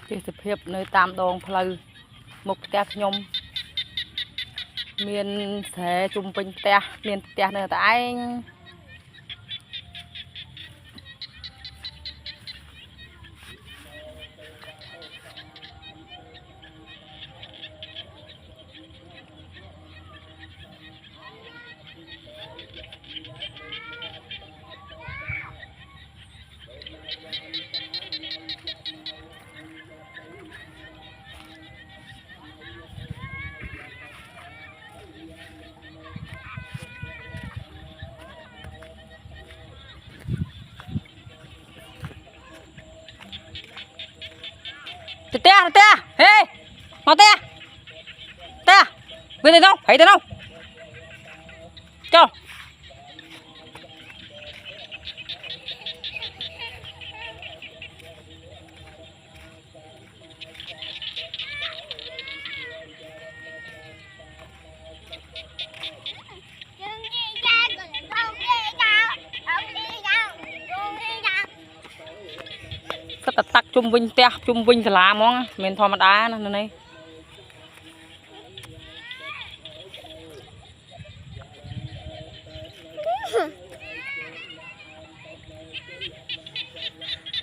Chỉ tập hiệp nơi tam đồn phơi một tẹt nhom miền sẽ chung quanh tẹt miền tẹt nơi tại tè hey mau tè về đây đâu thấy đây đâu cho tất tắc chung vinh te chung vinh là món miền thò mặt đá này